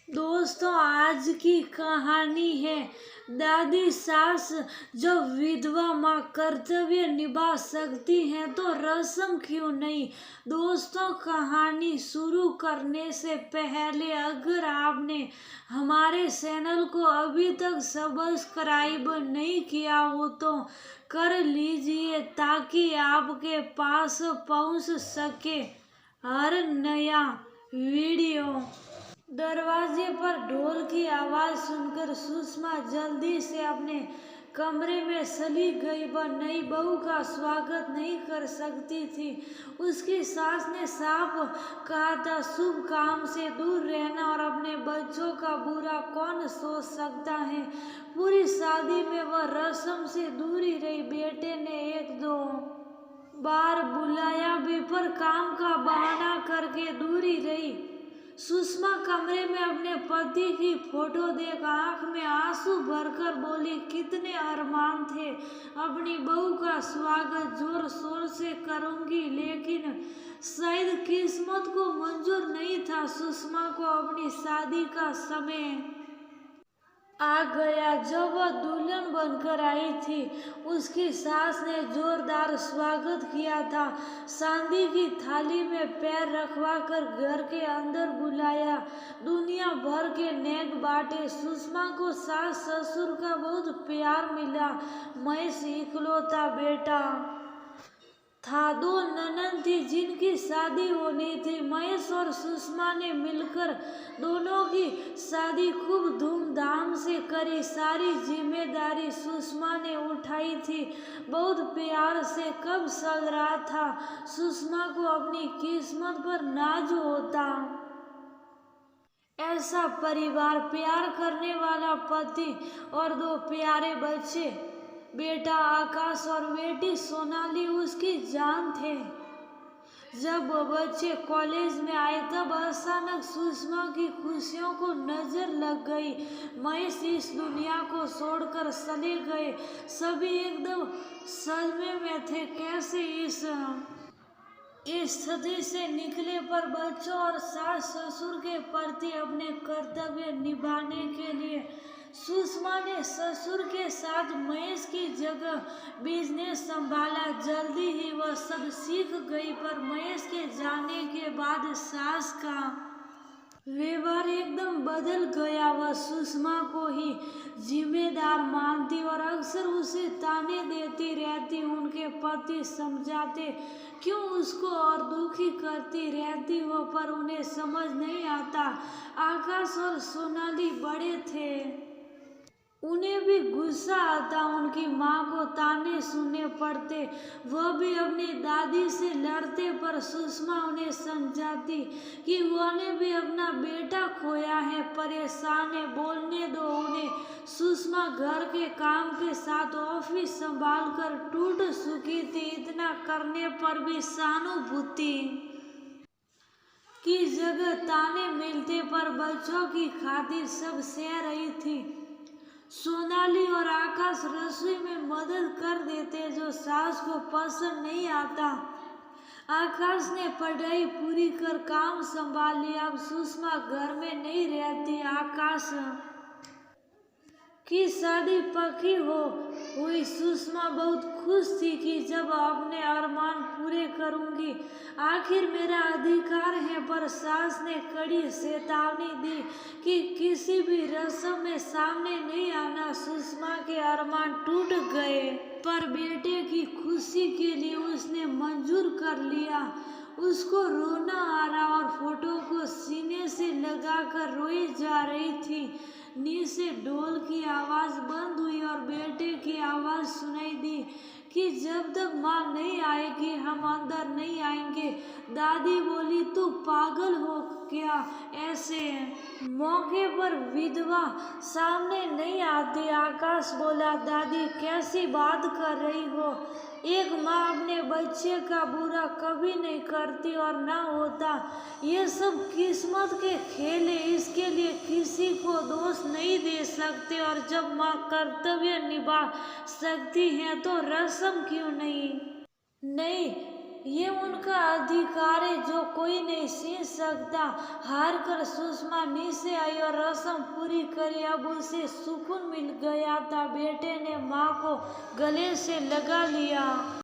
दोस्तों, आज की कहानी है दादी सास। जब विधवा माँ कर्तव्य निभा सकती है तो रस्म क्यों नहीं। दोस्तों, कहानी शुरू करने से पहले अगर आपने हमारे चैनल को अभी तक सब्सक्राइब नहीं किया हो तो कर लीजिए ताकि आपके पास पहुंच सके हर नया वीडियो। दरवाजे पर ढोल की आवाज सुनकर सुषमा जल्दी से अपने कमरे में चली गई। वह नई बहू का स्वागत नहीं कर सकती थी। उसकी सास ने साफ कहा था, शुभ काम से दूर रहना और अपने बच्चों का बुरा कौन सोच सकता है। पूरी शादी में वह रस्म से दूरी रही। बेटे ने एक दो बार बुलाया भी पर काम का बहाना करके दूरी रही। सुषमा कमरे में अपने पति की फोटो देख आंख में आंसू भरकर बोली, कितने अरमान थे, अपनी बहू का स्वागत जोर शोर से करूंगी, लेकिन शायद किस्मत को मंजूर नहीं था। सुषमा को अपनी शादी का समय आ गया। जब वह दुल्हन बनकर आई थी, उसकी सास ने जोरदार स्वागत किया था। चांदी की थाली में पैर रखवाकर घर के अंदर बुलाया। दुनिया भर के नेक बांटे। सुषमा को सास ससुर का बहुत प्यार मिला। महेश इकलौता बेटा था। दो ननद थी जिनकी शादी होनी थी। महेश और सुषमा ने मिलकर दोनों की शादी खूब धूमधाम से करी। सारी जिम्मेदारी सुषमा ने उठाई थी। बहुत प्यार से कब चल रहा था। सुषमा को अपनी किस्मत पर नाज होता। ऐसा परिवार, प्यार करने वाला पति और दो प्यारे बच्चे, बेटा आकाश और बेटी सोनाली उसकी जान थे। जब वो बच्चे कॉलेज में आए तब अचानक सुषमा की खुशियों को नजर लग गई। महेश इस दुनिया को छोड़कर चले गए। सभी एकदम सदमे में थे। कैसे इस स्थिति से निकले, पर बच्चों और सास ससुर के प्रति अपने कर्तव्य निभाने के लिए सुषमा ने ससुर के साथ महेश की जगह बिजनेस संभाला। जल्दी ही वह सब सीख गई, पर महेश के जाने के बाद सास का व्यवहार एकदम बदल गया। वह सुषमा को ही जिम्मेदार मानती और अक्सर उसे ताने देती रहती। उनके पति समझाते क्यों उसको और दुखी करती रहती हो, पर उन्हें समझ नहीं आता। आकाश और सोनाली बड़े थे, उन्हें भी गुस्सा आता। उनकी माँ को ताने सुनने पड़ते। वह भी अपनी दादी से लड़ते, पर सुषमा उन्हें समझाती कि उन्होंने भी अपना बेटा खोया है। परेशान है, बोलने दो उन्हें। सुषमा घर के काम के साथ ऑफिस संभाल कर टूट चुकी थी। इतना करने पर भी सहानुभूति की जगह ताने मिलते, पर बच्चों की खातिर सब सह रही थी। सोनाली और आकाश रसोई में मदद कर देते, जो सास को पसंद नहीं आता। आकाश ने पढ़ाई पूरी कर काम संभाल लिया। अब सुषमा घर में नहीं रहती। आकाश की शादी पक्की हुई। सुषमा बहुत खुश थी कि जब अपने अरमान पूरे करूंगी, आखिर मेरा अधिकार है। पर सास ने कड़ी चेतावनी दी कि किसी भी रस्म में सामने नहीं आना। सुषमा के अरमान टूट गए, पर बेटे की खुशी के लिए उसने मंजूर कर लिया। उसको रोना आ रहा और फोटो को सीने से लगाकर रोई जा रही थी। नीचे ढोल की आवाज बंद हुई और बेटे की आवाज सुनाई दी कि जब तक माँ नहीं आएगी हम अंदर नहीं आएंगे। दादी बोली, तू पागल हो क्या? ऐसे मौके पर विधवा सामने नहीं आती। आकाश बोला, दादी कैसी बात कर रही हो? एक माँ अपने बच्चे का बुरा कभी नहीं करती और ना होता। ये सब किस्मत के खेल है, इसके लिए किसी को दोष नहीं दे सकते। और जब माँ कर्तव्य निभा सकती है तो रस्म क्यों नहीं? ये उनका अधिकार है जो कोई नहीं छीन सकता। हार कर सुषमा नीचे आई और रस्म पूरी करी। अब उसे सुकून मिल गया था। बेटे ने माँ को गले से लगा लिया।